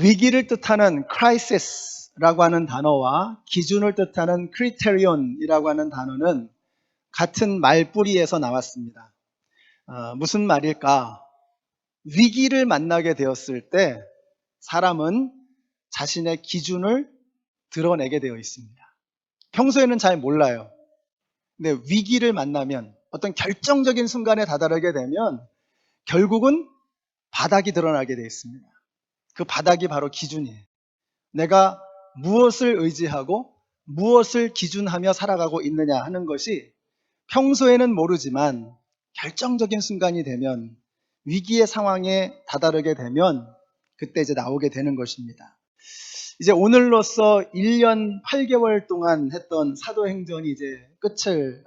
위기를 뜻하는 crisis라고 하는 단어와 기준을 뜻하는 criterion이라고 하는 단어는 같은 말뿌리에서 나왔습니다. 무슨 말일까? 위기를 만나게 되었을 때 사람은 자신의 기준을 드러내게 되어 있습니다. 평소에는 잘 몰라요. 근데 위기를 만나면 어떤 결정적인 순간에 다다르게 되면 결국은 바닥이 드러나게 되어 있습니다. 그 바닥이 바로 기준이에요. 내가 무엇을 의지하고 무엇을 기준하며 살아가고 있느냐 하는 것이 평소에는 모르지만 결정적인 순간이 되면 위기의 상황에 다다르게 되면 그때 이제 나오게 되는 것입니다. 이제 오늘로써 1년 8개월 동안 했던 사도행전이 이제 끝을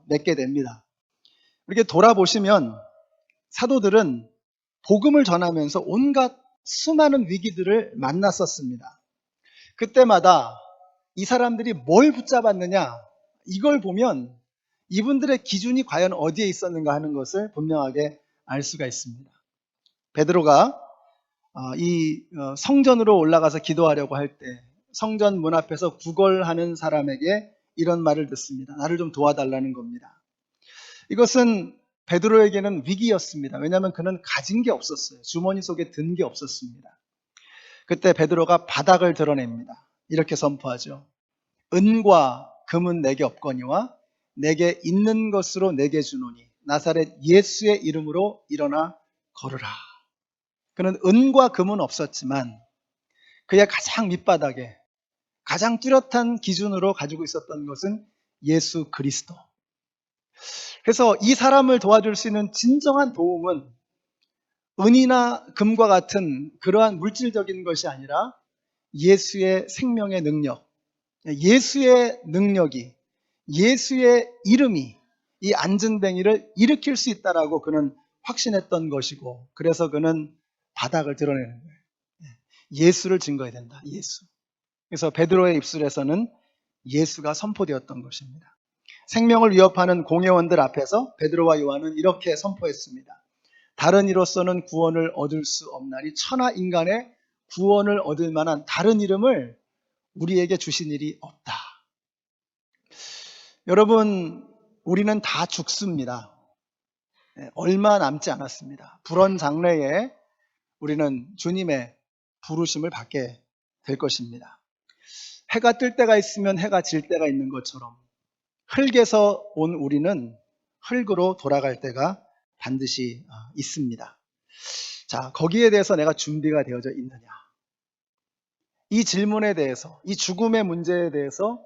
맺게 됩니다. 이렇게 돌아보시면 사도들은 복음을 전하면서 온갖 수많은 위기들을 만났었습니다. 그때마다 이 사람들이 뭘 붙잡았느냐, 이걸 보면 이분들의 기준이 과연 어디에 있었는가 하는 것을 분명하게 알 수가 있습니다. 베드로가 이 성전으로 올라가서 기도하려고 할 때 성전 문 앞에서 구걸하는 사람에게 이런 말을 듣습니다. 나를 좀 도와달라는 겁니다. 이것은 베드로에게는 위기였습니다. 왜냐하면 그는 가진 게 없었어요. 주머니 속에 든 게 없었습니다. 그때 베드로가 바닥을 드러냅니다. 이렇게 선포하죠. 은과 금은 내게 없거니와 내게 있는 것으로 내게 주노니 나사렛 예수의 이름으로 일어나 걸으라. 그는 은과 금은 없었지만 그의 가장 밑바닥에 가장 뚜렷한 기준으로 가지고 있었던 것은 예수 그리스도. 그래서 이 사람을 도와줄 수 있는 진정한 도움은 은이나 금과 같은 그러한 물질적인 것이 아니라 예수의 생명의 능력, 예수의 능력이, 예수의 이름이 이 안전뱅이를 일으킬 수 있다라고 그는 확신했던 것이고, 그래서 그는 바닥을 드러내는 거예요. 예수를 증거해야 된다. 예수. 그래서 베드로의 입술에서는 예수가 선포되었던 것입니다. 생명을 위협하는 공회원들 앞에서 베드로와 요한은 이렇게 선포했습니다. 다른 이로서는 구원을 얻을 수 없나니 천하 인간의 구원을 얻을 만한 다른 이름을 우리에게 주신 일이 없다. 여러분, 우리는 다 죽습니다. 얼마 남지 않았습니다. 불언 장래에 우리는 주님의 부르심을 받게 될 것입니다. 해가 뜰 때가 있으면 해가 질 때가 있는 것처럼 흙에서 온 우리는 흙으로 돌아갈 때가 반드시 있습니다. 자, 거기에 대해서 내가 준비가 되어져 있느냐? 이 질문에 대해서, 이 죽음의 문제에 대해서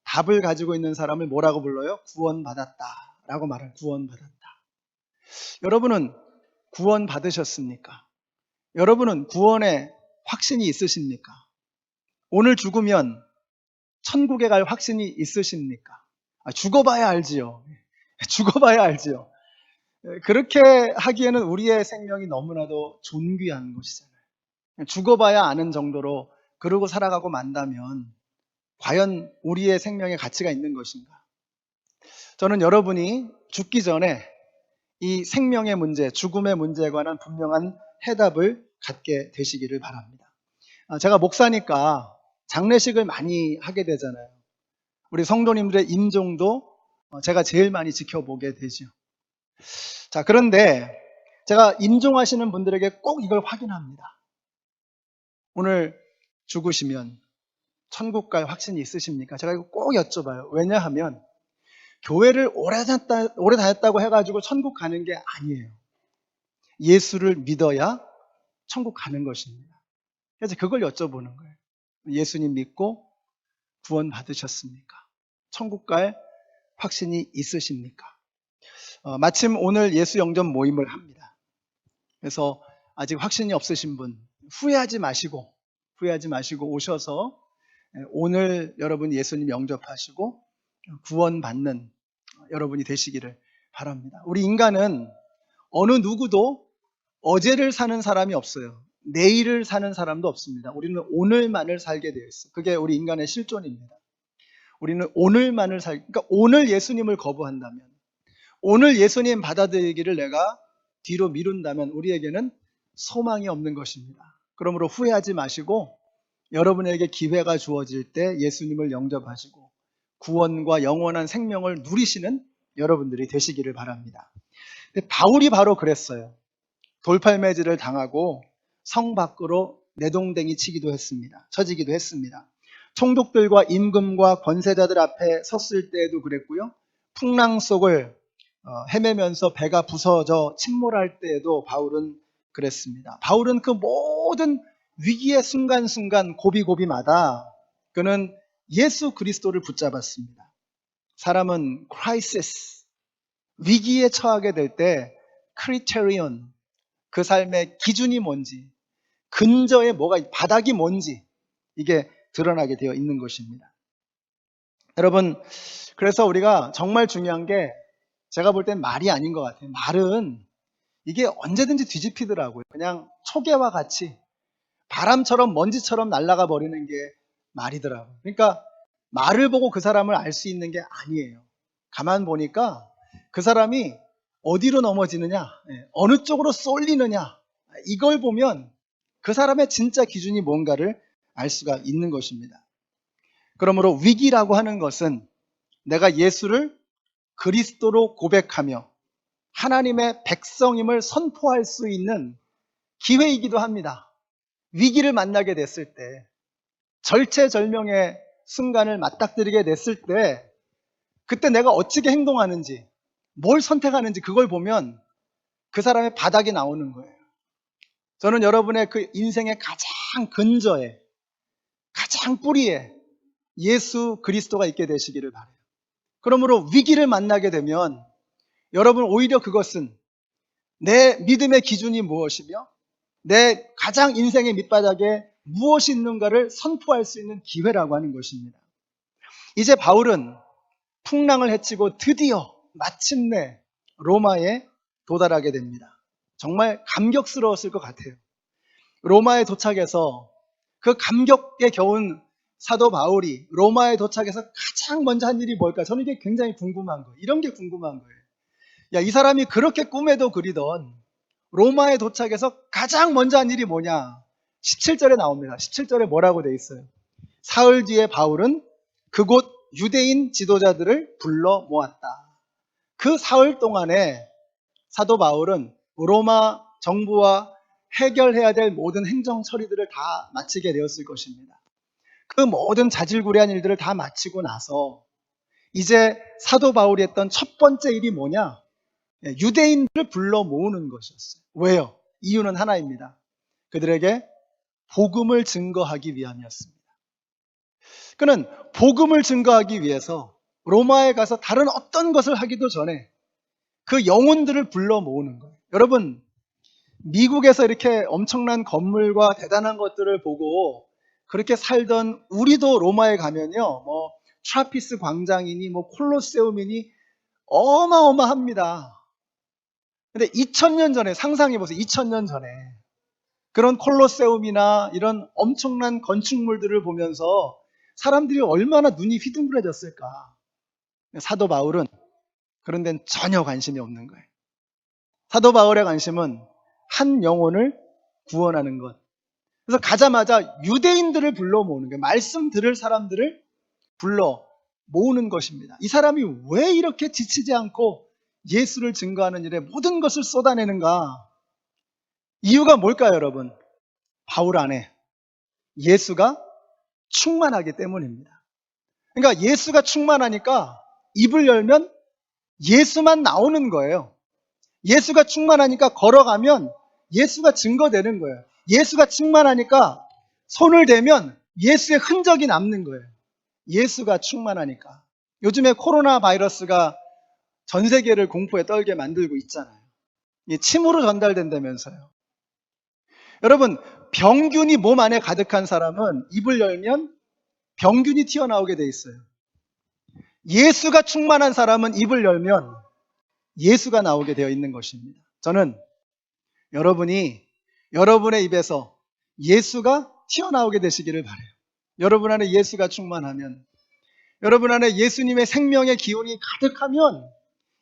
답을 가지고 있는 사람을 뭐라고 불러요? 구원받았다 라고 말해요. 구원받았다. 여러분은 구원받으셨습니까? 여러분은 구원의 확신이 있으십니까? 오늘 죽으면 천국에 갈 확신이 있으십니까? 죽어봐야 알지요. 죽어봐야 알지요. 그렇게 하기에는 우리의 생명이 너무나도 존귀한 것이잖아요. 죽어봐야 아는 정도로 그러고 살아가고 만다면 과연 우리의 생명에 가치가 있는 것인가? 저는 여러분이 죽기 전에 이 생명의 문제, 죽음의 문제에 관한 분명한 해답을 갖게 되시기를 바랍니다. 제가 목사니까 장례식을 많이 하게 되잖아요. 우리 성도님들의 임종도 제가 제일 많이 지켜보게 되죠. 자, 그런데 제가 임종하시는 분들에게 꼭 이걸 확인합니다. 오늘 죽으시면 천국 갈 확신이 있으십니까? 제가 이거 꼭 여쭤봐요. 왜냐하면 교회를 오래 다녔다고 해가지고 천국 가는 게 아니에요. 예수를 믿어야 천국 가는 것입니다. 그래서 그걸 여쭤보는 거예요. 예수님 믿고 구원 받으셨습니까? 천국 갈 확신이 있으십니까? 마침 오늘 예수 영접 모임을 합니다. 그래서 아직 확신이 없으신 분 후회하지 마시고 오셔서 오늘 여러분 예수님 영접하시고 구원받는 여러분이 되시기를 바랍니다. 우리 인간은 어느 누구도 어제를 사는 사람이 없어요. 내일을 사는 사람도 없습니다. 우리는 오늘만을 살게 되어 있어요. 그게 우리 인간의 실존입니다. 우리는 오늘만을 그러니까 오늘 예수님을 거부한다면, 오늘 예수님 받아들이기를 내가 뒤로 미룬다면 우리에게는 소망이 없는 것입니다. 그러므로 후회하지 마시고 여러분에게 기회가 주어질 때 예수님을 영접하시고 구원과 영원한 생명을 누리시는 여러분들이 되시기를 바랍니다. 근데 바울이 바로 그랬어요. 돌팔매질을 당하고 성 밖으로 내동댕이 치기도 했습니다. 쳐지기도 했습니다. 총독들과 임금과 권세자들 앞에 섰을 때에도 그랬고요. 풍랑 속을 헤매면서 배가 부서져 침몰할 때에도 바울은 그랬습니다. 바울은 그 모든 위기의 순간순간 고비고비마다 그는 예수 그리스도를 붙잡았습니다. 사람은 크라이시스, 위기에 처하게 될 때 크리테리온, 그 삶의 기준이 뭔지, 근저에 뭐가, 바닥이 뭔지 이게 드러나게 되어 있는 것입니다. 여러분, 그래서 우리가 정말 중요한 게 제가 볼 땐 말이 아닌 것 같아요. 말은 이게 언제든지 뒤집히더라고요. 그냥 초계와 같이 바람처럼 먼지처럼 날아가 버리는 게 말이더라고요. 그러니까 말을 보고 그 사람을 알 수 있는 게 아니에요. 가만 보니까 그 사람이 어디로 넘어지느냐, 어느 쪽으로 쏠리느냐, 이걸 보면 그 사람의 진짜 기준이 뭔가를 알 수가 있는 것입니다. 그러므로 위기라고 하는 것은 내가 예수를 그리스도로 고백하며 하나님의 백성임을 선포할 수 있는 기회이기도 합니다. 위기를 만나게 됐을 때, 절체절명의 순간을 맞닥뜨리게 됐을 때, 그때 내가 어떻게 행동하는지, 뭘 선택하는지 그걸 보면 그 사람의 바닥이 나오는 거예요. 저는 여러분의 그 인생의 가장 근저에, 가장 뿌리에 예수 그리스도가 있게 되시기를 바라요. 그러므로 위기를 만나게 되면 여러분 오히려 그것은 내 믿음의 기준이 무엇이며 내 가장 인생의 밑바닥에 무엇이 있는가를 선포할 수 있는 기회라고 하는 것입니다. 이제 바울은 풍랑을 헤치고 드디어 마침내 로마에 도달하게 됩니다. 정말 감격스러웠을 것 같아요. 로마에 도착해서 그 감격에 겨운 사도 바울이 로마에 도착해서 가장 먼저 한 일이 뭘까? 저는 이게 굉장히 궁금한 거예요. 이런 게 궁금한 거예요. 야, 이 사람이 그렇게 꿈에도 그리던 로마에 도착해서 가장 먼저 한 일이 뭐냐? 17절에 나옵니다. 17절에 뭐라고 돼 있어요? 사흘 뒤에 바울은 그곳 유대인 지도자들을 불러 모았다. 그 사흘 동안에 사도 바울은 로마 정부와 해결해야 될 모든 행정 처리들을 다 마치게 되었을 것입니다. 그 모든 자질구레한 일들을 다 마치고 나서 이제 사도 바울이 했던 첫 번째 일이 뭐냐? 유대인들을 불러 모으는 것이었어요. 왜요? 이유는 하나입니다. 그들에게 복음을 증거하기 위함이었습니다. 그는 복음을 증거하기 위해서 로마에 가서 다른 어떤 것을 하기도 전에 그 영혼들을 불러 모으는 거예요. 여러분, 미국에서 이렇게 엄청난 건물과 대단한 것들을 보고 그렇게 살던 우리도 로마에 가면요, 뭐 트라피스 광장이니 뭐 콜로세움이니 어마어마합니다. 근데 2000년 전에 상상해 보세요. 2000년 전에 그런 콜로세움이나 이런 엄청난 건축물들을 보면서 사람들이 얼마나 눈이 휘둥그레졌을까. 사도 바울은 그런 데는 전혀 관심이 없는 거예요. 사도 바울의 관심은 한 영혼을 구원하는 것. 그래서 가자마자 유대인들을 불러 모으는 거예요. 말씀 들을 사람들을 불러 모으는 것입니다. 이 사람이 왜 이렇게 지치지 않고 예수를 증거하는 일에 모든 것을 쏟아내는가? 이유가 뭘까요, 여러분? 바울 안에 예수가 충만하기 때문입니다. 그러니까 예수가 충만하니까 입을 열면 예수만 나오는 거예요. 예수가 충만하니까 걸어가면 예수가 증거되는 거예요. 예수가 충만하니까 손을 대면 예수의 흔적이 남는 거예요. 예수가 충만하니까. 요즘에 코로나 바이러스가 전 세계를 공포에 떨게 만들고 있잖아요. 침으로 전달된다면서요. 여러분, 병균이 몸 안에 가득한 사람은 입을 열면 병균이 튀어나오게 돼 있어요. 예수가 충만한 사람은 입을 열면 예수가 나오게 되어 있는 것입니다. 저는 여러분이 여러분의 입에서 예수가 튀어나오게 되시기를 바라요. 여러분 안에 예수가 충만하면, 여러분 안에 예수님의 생명의 기운이 가득하면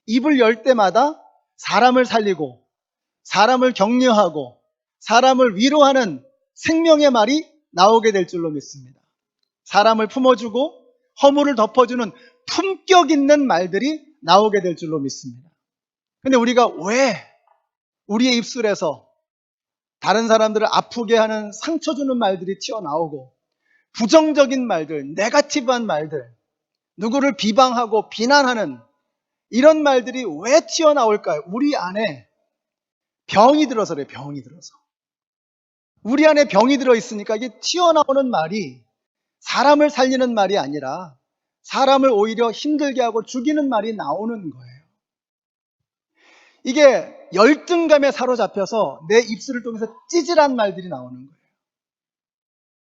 입을 열 때마다 사람을 살리고 사람을 격려하고 사람을 위로하는 생명의 말이 나오게 될 줄로 믿습니다. 사람을 품어주고 허물을 덮어주는 품격 있는 말들이 나오게 될 줄로 믿습니다. 근데 우리가 왜 우리의 입술에서 다른 사람들을 아프게 하는 상처 주는 말들이 튀어나오고 부정적인 말들, 네거티브한 말들, 누구를 비방하고 비난하는 이런 말들이 왜 튀어나올까요? 우리 안에 병이 들어서 그래요. 병이 들어서. 우리 안에 병이 들어있으니까 이게 튀어나오는 말이 사람을 살리는 말이 아니라 사람을 오히려 힘들게 하고 죽이는 말이 나오는 거예요. 이게 열등감에 사로잡혀서 내 입술을 통해서 찌질한 말들이 나오는 거예요.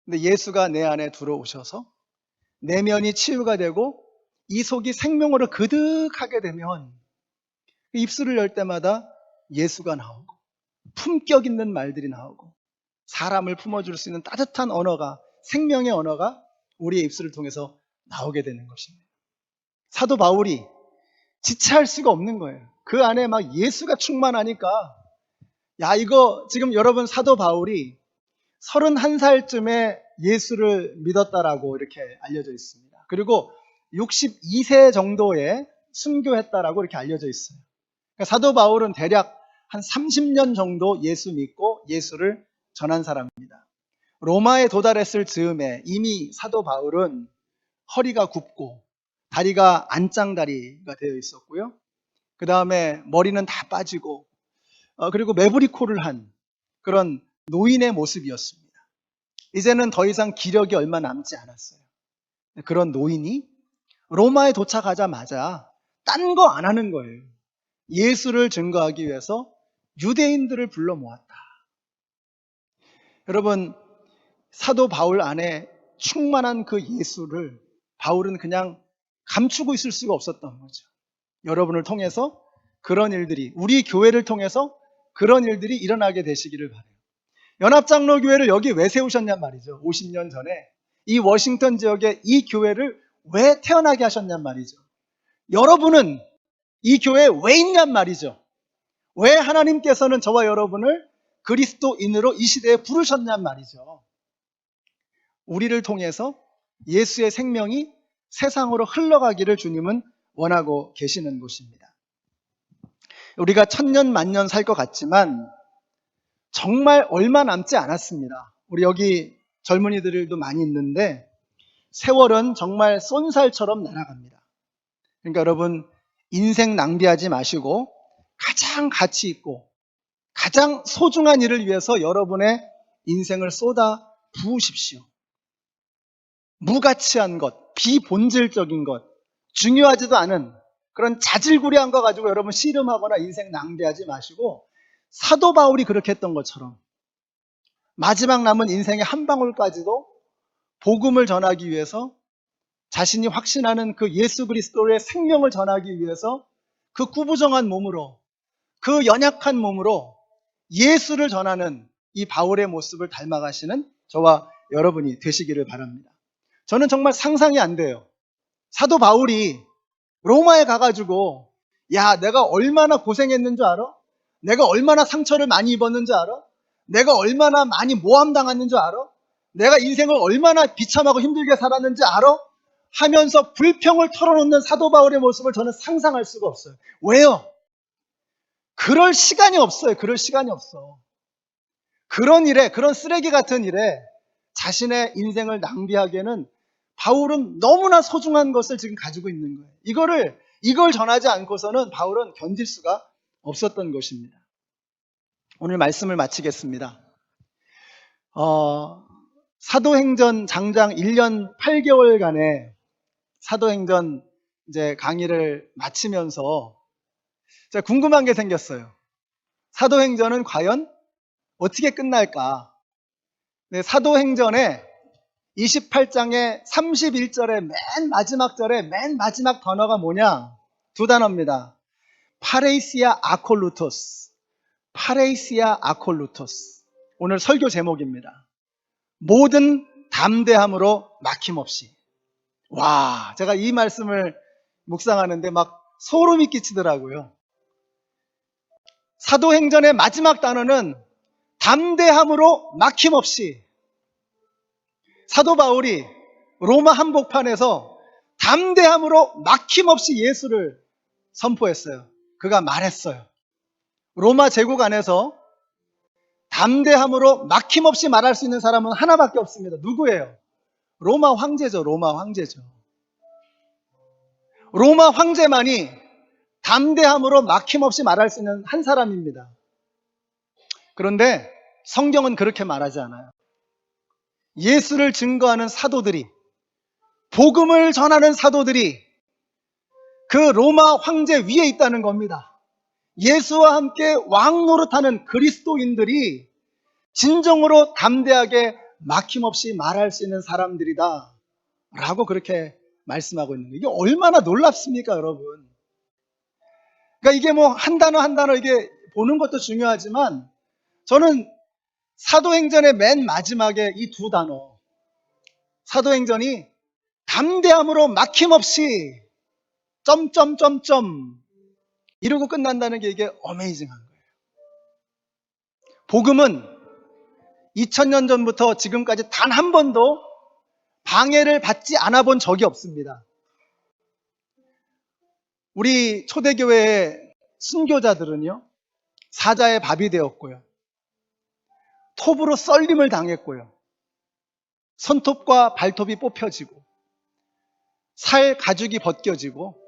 근데 예수가 내 안에 들어오셔서 내면이 치유가 되고 이 속이 생명으로 그득하게 되면 입술을 열 때마다 예수가 나오고 품격 있는 말들이 나오고 사람을 품어줄 수 있는 따뜻한 언어가, 생명의 언어가 우리의 입술을 통해서 나오게 되는 것입니다. 사도 바울이 지체할 수가 없는 거예요. 그 안에 막 예수가 충만하니까, 야, 이거 지금 여러분 사도 바울이 31살쯤에 예수를 믿었다라고 이렇게 알려져 있습니다. 그리고 62세 정도에 순교했다라고 이렇게 알려져 있어요. 그러니까 사도 바울은 대략 한 30년 정도 예수 믿고 예수를 전한 사람입니다. 로마에 도달했을 즈음에 이미 사도 바울은 허리가 굽고 다리가 안짱다리가 되어 있었고요. 그 다음에 머리는 다 빠지고 그리고 매부리코를 한 그런 노인의 모습이었습니다. 이제는 더 이상 기력이 얼마 남지 않았어요. 그런 노인이 로마에 도착하자마자 딴 거 안 하는 거예요. 예수를 증거하기 위해서 유대인들을 불러 모았다. 여러분, 사도 바울 안에 충만한 그 예수를 바울은 그냥 감추고 있을 수가 없었던 거죠. 여러분을 통해서 그런 일들이, 우리 교회를 통해서 그런 일들이 일어나게 되시기를 바라요. 연합장로교회를 여기 왜 세우셨냔 말이죠. 50년 전에 이 워싱턴 지역에 이 교회를 왜 태어나게 하셨냔 말이죠. 여러분은 이 교회에 왜 있냔 말이죠. 왜 하나님께서는 저와 여러분을 그리스도인으로 이 시대에 부르셨냔 말이죠. 우리를 통해서 예수의 생명이 세상으로 흘러가기를 주님은 원하고 계시는 것입니다. 우리가 천년 만년 살 것 같지만 정말 얼마 남지 않았습니다. 우리 여기 젊은이들도 많이 있는데 세월은 정말 쏜살처럼 날아갑니다. 그러니까 여러분, 인생 낭비하지 마시고 가장 가치 있고 가장 소중한 일을 위해서 여러분의 인생을 쏟아 부으십시오. 무가치한 것, 비본질적인 것, 중요하지도 않은 그런 자질구레한 거 가지고 여러분 씨름하거나 인생 낭비하지 마시고 사도 바울이 그렇게 했던 것처럼 마지막 남은 인생의 한 방울까지도 복음을 전하기 위해서 자신이 확신하는 그 예수 그리스도의 생명을 전하기 위해서 그 구부정한 몸으로, 그 연약한 몸으로 예수를 전하는 이 바울의 모습을 닮아가시는 저와 여러분이 되시기를 바랍니다. 저는 정말 상상이 안 돼요. 사도 바울이 로마에 가가지고 야, 내가 얼마나 고생했는 줄 알아? 내가 얼마나 상처를 많이 입었는 줄 알아? 내가 얼마나 많이 모함당했는 줄 알아? 내가 인생을 얼마나 비참하고 힘들게 살았는지 알아? 하면서 불평을 털어놓는 사도 바울의 모습을 저는 상상할 수가 없어요. 왜요? 그럴 시간이 없어요. 그럴 시간이 없어. 그런 일에, 그런 쓰레기 같은 일에 자신의 인생을 낭비하기에는 바울은 너무나 소중한 것을 지금 가지고 있는 거예요. 이걸 전하지 않고서는 바울은 견딜 수가 없었던 것입니다. 오늘 말씀을 마치겠습니다. 사도행전 장장 1년 8개월간의 사도행전 이제 강의를 마치면서 제가 궁금한 게 생겼어요. 사도행전은 과연 어떻게 끝날까? 네, 사도행전의 28장의 31절의 맨 마지막 절의 맨 마지막 단어가 뭐냐? 두 단어입니다. 파레이시아 아콜루토스. 파레이시아 아콜루토스. 오늘 설교 제목입니다. 모든 담대함으로 막힘없이. 와, 제가 이 말씀을 묵상하는데 막 소름이 끼치더라고요. 사도행전의 마지막 단어는 담대함으로 막힘없이, 사도 바울이 로마 한복판에서 담대함으로 막힘없이 예수를 선포했어요. 그가 말했어요. 로마 제국 안에서 담대함으로 막힘없이 말할 수 있는 사람은 하나밖에 없습니다. 누구예요? 로마 황제죠. 로마 황제죠. 로마 황제만이 담대함으로 막힘없이 말할 수 있는 한 사람입니다. 그런데 성경은 그렇게 말하지 않아요. 예수를 증거하는 사도들이, 복음을 전하는 사도들이 그 로마 황제 위에 있다는 겁니다. 예수와 함께 왕 노릇하는 그리스도인들이 진정으로 담대하게 막힘없이 말할 수 있는 사람들이다 라고 그렇게 말씀하고 있는 거예요. 이게 얼마나 놀랍습니까, 여러분? 그러니까 이게 뭐 한 단어 한 단어 이게 보는 것도 중요하지만, 저는 사도행전의 맨 마지막에 이 두 단어, 사도행전이 담대함으로 막힘없이 점점점점 이러고 끝난다는 게 이게 어메이징한 거예요. 복음은 2000년 전부터 지금까지 단 한 번도 방해를 받지 않아 본 적이 없습니다. 우리 초대교회의 순교자들은요, 사자의 밥이 되었고요, 톱으로 썰림을 당했고요, 손톱과 발톱이 뽑혀지고 살 가죽이 벗겨지고,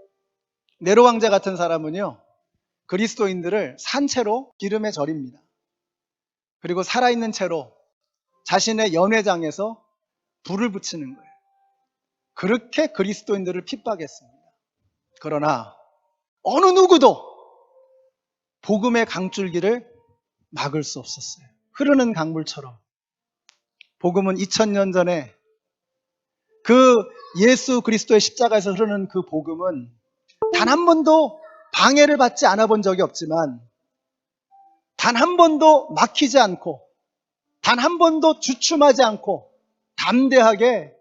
네로 왕자 같은 사람은요, 그리스도인들을 산채로 기름에 절입니다. 그리고 살아있는 채로 자신의 연회장에서 불을 붙이는 거예요. 그렇게 그리스도인들을 핍박했습니다. 그러나 어느 누구도 복음의 강줄기를 막을 수 없었어요. 흐르는 강물처럼 복음은 2000년 전에 그 예수 그리스도의 십자가에서 흐르는 그 복음은 단 한 번도 방해를 받지 않아 본 적이 없지만, 단 한 번도 막히지 않고, 단 한 번도 주춤하지 않고 담대하게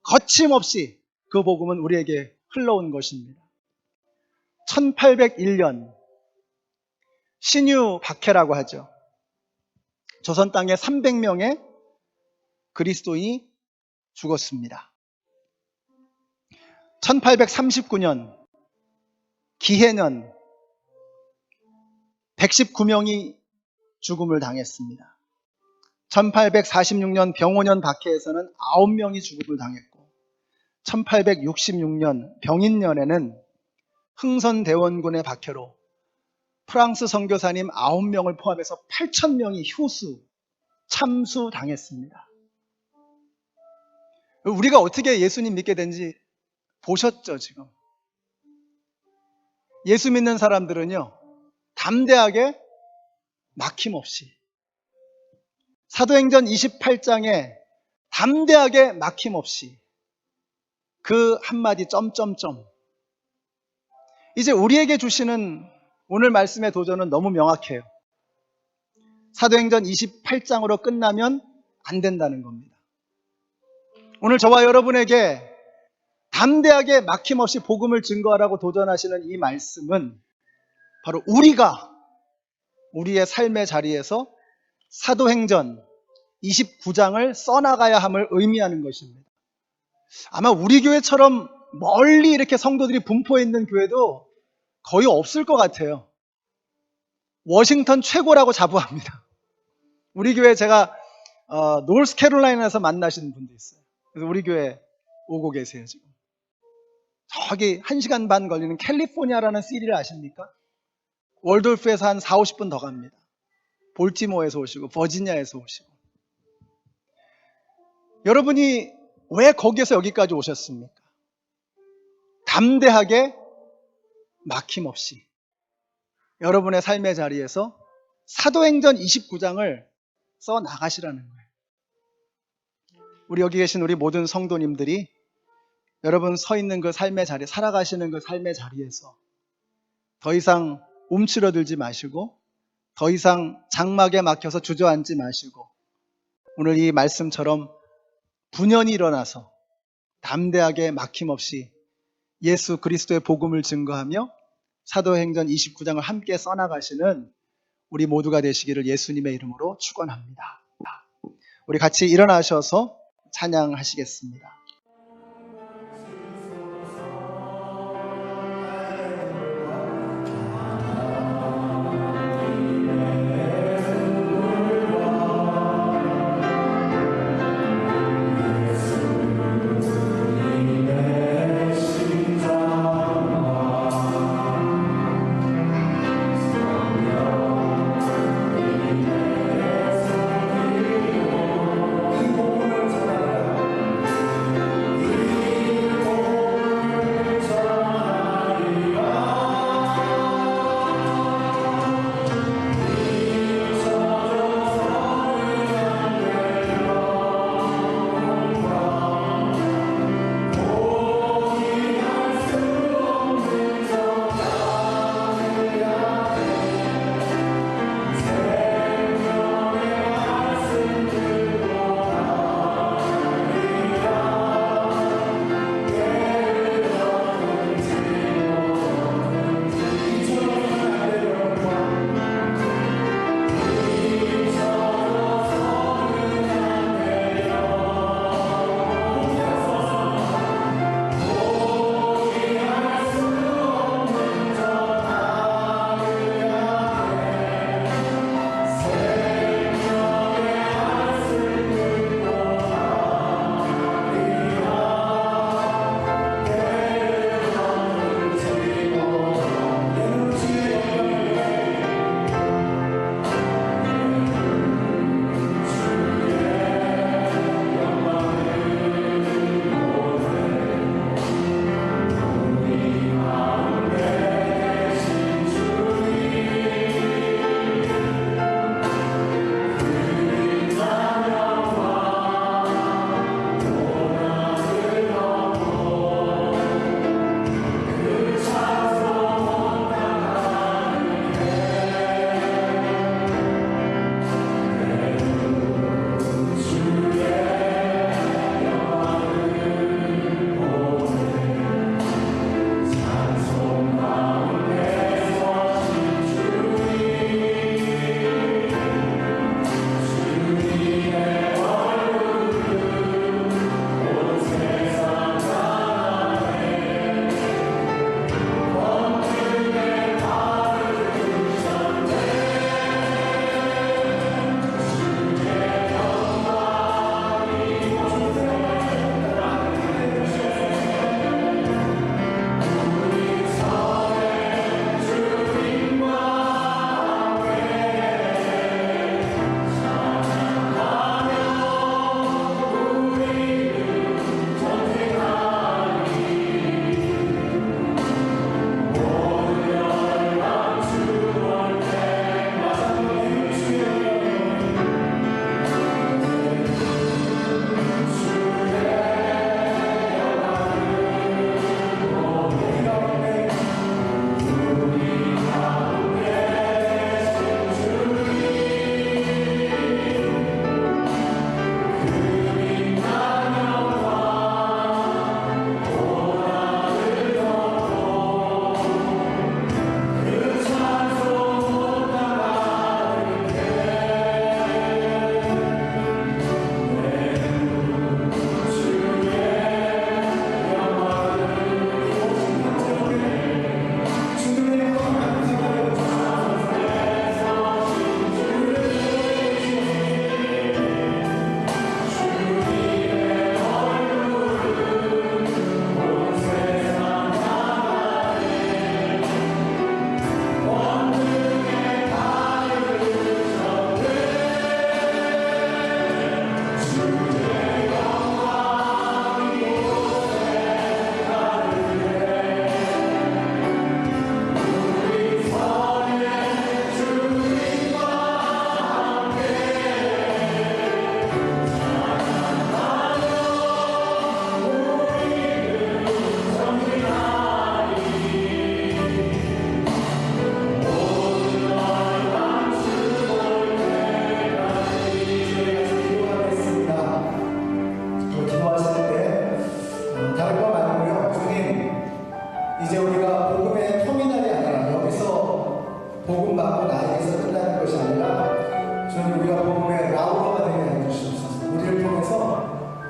거침없이 그 복음은 우리에게 흘러온 것입니다. 1801년 신유 박해라고 하죠. 조선 땅에 300명의 그리스도인이 죽었습니다. 1839년 기해년 119명이 죽음을 당했습니다. 1846년 병오년 박해에서는 9명이 죽음을 당했고, 1866년 병인년에는 흥선대원군의 박해로 프랑스 선교사님 9명을 포함해서 8,000명이 참수당했습니다. 우리가 어떻게 예수님 믿게 된지 보셨죠, 지금? 예수 믿는 사람들은요, 담대하게 막힘없이, 사도행전 28장에 담대하게 막힘없이 그 한마디 점점점. 이제 우리에게 주시는 오늘 말씀의 도전은 너무 명확해요. 사도행전 28장으로 끝나면 안 된다는 겁니다. 오늘 저와 여러분에게 담대하게 막힘없이 복음을 증거하라고 도전하시는 이 말씀은 바로 우리가 우리의 삶의 자리에서 사도행전 29장을 써나가야 함을 의미하는 것입니다. 아마 우리 교회처럼 멀리 이렇게 성도들이 분포해 있는 교회도 거의 없을 것 같아요. 워싱턴 최고라고 자부합니다. 우리 교회 제가 노스캐롤라이나에서 만나신 분도 있어요. 그래서 우리 교회 오고 계세요, 지금. 저기 1시간 반 걸리는 캘리포니아라는 시리를 아십니까? 월돌프에서 한 4, 50분 더 갑니다. 볼티모어에서 오시고 버지니아에서 오시고. 여러분이 왜 거기에서 여기까지 오셨습니까? 담대하게 막힘없이 여러분의 삶의 자리에서 사도행전 29장을 써 나가시라는 거예요. 우리 여기 계신 우리 모든 성도님들이 여러분 서 있는 그 삶의 자리, 살아가시는 그 삶의 자리에서 더 이상 움츠러들지 마시고, 더 이상 장막에 막혀서 주저앉지 마시고, 오늘 이 말씀처럼 분연히 일어나서 담대하게 막힘없이 예수 그리스도의 복음을 증거하며 사도행전 29장을 함께 써나가시는 우리 모두가 되시기를 예수님의 이름으로 축원합니다. 우리 같이 일어나셔서 찬양하시겠습니다.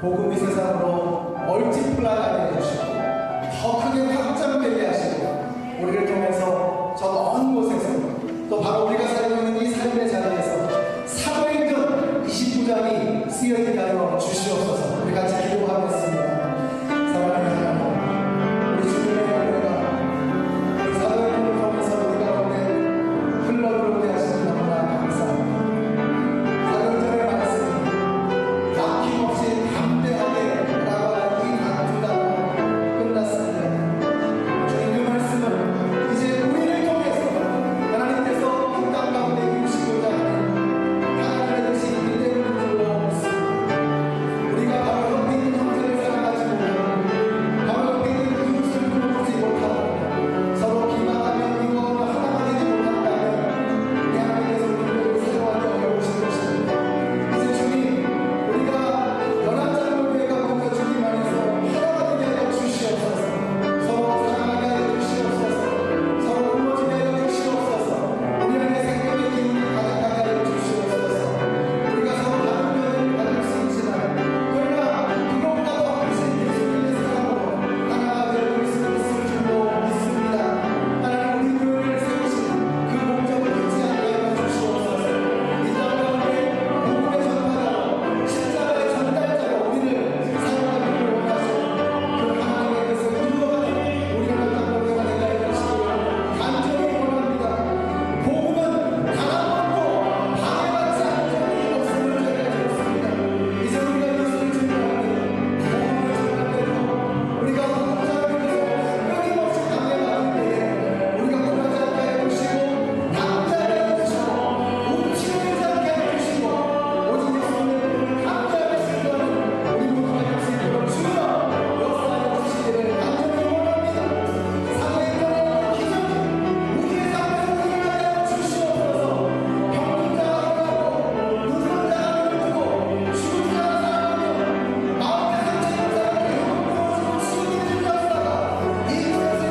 복음이 세상으로 멀티플라이하게 해주시고 더 크게 확장되게 하시고 우리를 통해서 저 먼 곳에서 또 바로 우리가 살고 있는 이 삶의 자리에서 사도행전 29장이 쓰여지게 하여 주시옵소서. 우리 같이 기도하겠습니다. 사랑하는 하나님, 우리 주님의 은혜가 우리 사도행전을 통해서 우리가 가운데 흘러들어오게 하시니 너무나 감사합니다. 사도행전의 말씀이 막힘없이 담대하게 나아가는 이 두 단어 끝났습니다. 주님 그 말씀은 이제 우리를 통해서 하나님께서 이 땅 가운데 이루시고자 하는 하나님의 뜻이 이대로 줄로 믿습니다. 우리가 바로 옆에 있는 형제를 사랑하지 못하고 바로 옆에 있는 이웃을 돌보지 못하고 서로 비방하며 미워하며 하나가 되지 못한다면 우리 하나님께서 우리를 사용하기 어려우신 것입니다. 이제 주님, 우리가 연합장로교회가 먼저 주님 안에서 하나가 되게 하여 주시옵소서. 서로 사랑하게 하여 주시옵소서. 서로 굶어지게 하여 주시옵소서. 우리 안에 생명의 기운이 가득하게 하여 주시옵소서. 우리가 서로 다른 면을 받을 수 있지만 그러나 그것보다 더 크신 예수님의 사랑으로 하나가 되어 있을 줄로 믿습니다. 하나님, 우리 교회를 세우신 그 목적을 잊지 않게 하여 주시옵소서. 이 땅 가운데 복음의 전파자로 십자가의 전달자로 우리를 사용하기를 원하시고 그 하나님의 뜻을 이루어가는 우리 연합장로교회가 되게 하여 주시기를 간절히 원합니다. 복음은 단 한 번도 방해받지 않은 적이 없음을 저희가 들었습니다. 이제 우리가 예수를 증거하는 복음을 전할 때도 우리가 공자를 위해서 끊임없이 방해받을 때에 우리가 굴하지 않게 하여 주시고 남자를 해주시고 움츠러들지 않게 하여 주시고 오직 예수님의 복음을 감사하게 증거하는 우리 모두가 될 수 있도록 주여 역사하여 주시기를 간절히 원합니다. 사도행전의 기적이 우리의 삶에서 일어나게 하여 주시옵소서. 병든 자가 일어나고 누른 자가 눈뜨고 죽은 자가 살아나며 마음의 상처 입은 자가 회복되어지고 치유되는 역사가 이 곳에서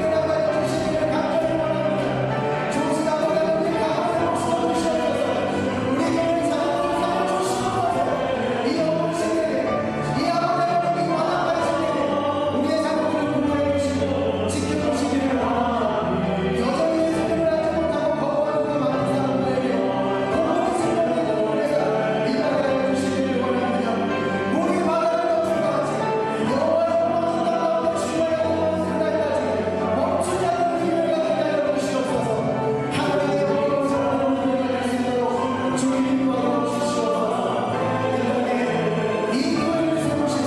일어나게 하여 주시기를 간절히 원합니다. 좋지 않은 우리 가운데 목숨을 주시옵소서. 우리 교회를 사랑으로 삼아주시옵소서. 이 어려운 시대에 이 아버지 이 완악한 시대에 우리의 자녀들을 보호해 주시고 지켜주시기를 원합니다. 여전히 예수님을 알지 못하고 거부하는 그 많은 사람들에게 복음이 생명되는 은혜가 임하게 하여 주시기를 원합니다. 물이 바다를 덮은 것 같이 여호와의 영광이 땅 가운데 충만하고 그날까지 멈추지 않는 기회가 되게 하여 주시옵소서. 하나님의 영광을 전하는 기회가 될 수 있도록 주님 인도하여 주시옵소서. 이 땅에 이 교회를 세우신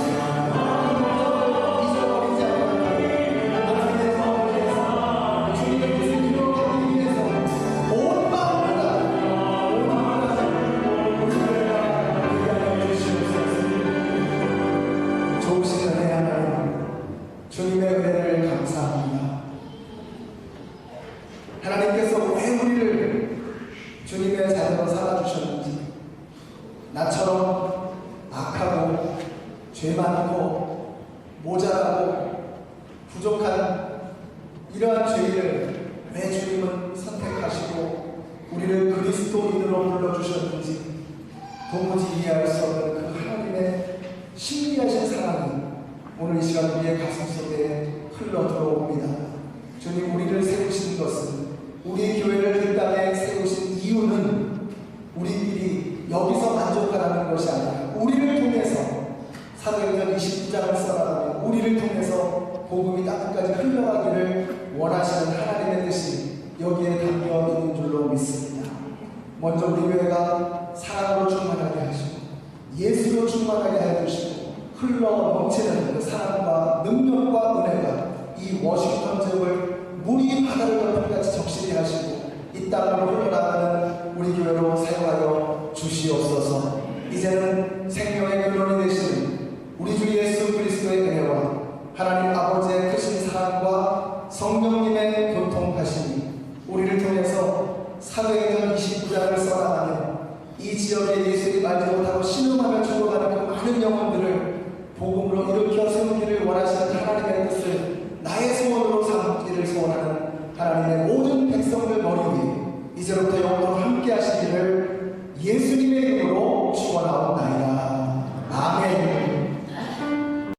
그 목적을 잊어버리지 않고 하나님의 마음을 위해서 주님의 뜻을 이루어가기 위해서 온 마음을 다하고 우리 교회가 되게 하여 주시옵소서. 좋으신 은혜 하나님, 주님의 은혜를 감사합니다. 하나님께서 왜 우리를 주님의 자녀로 삼아주셨는지, 나처럼 악하고 죄 많고 모자라고 부족한 이러한 죄인을 왜 주님은 선택하시고 우리를 그리스도인으로 불러주셨는지 도무지 이해할 수 없는 그 하나님의 신비하신 사랑이 오늘 이 시간 우리의 가슴 속에 흘러 들어옵니다. 주님, 우리를 세우신 것은, 우리 교회를 이 땅에 세우신 이유는 우리끼리 여기서 만족하라는 것이 아니라 우리를 통해서 사도행전 29장을 써나가며 우리를 통해서 복음이 땅끝까지 흘러가기를 원하시는 하나님의 뜻이 여기에 담겨 있는 줄로 믿습니다. 먼저 우리 교회가 사랑으로 충만하게 하시고 예수로 충만하게 해주시고 흘러 넘치는 그 사랑과 능력과 은혜가 이 워싱턴 지역을 물이 바다를 덮은 같이 적시게 하시고 이 땅으로 흘러나가는 우리 교회로 사용하여 주시옵소서. 이제는 생명의 근원이 되시는 우리 주 예수 그리스도의 은혜와 하나님 아버지의 크신 사랑과 성령님의 교통하심이 우리를 통해서 사도행전 29장을 써나가며 이 지역에 예수를 알지 못하고 신음하며 죽어가는 그 많은 영혼들을 복음으로 일으켜 세우기를 원하시는 하나님의 뜻을 나의 소원으로 삼기를 소원하는 하나님의 모든 백성들 머리 위에 이제부터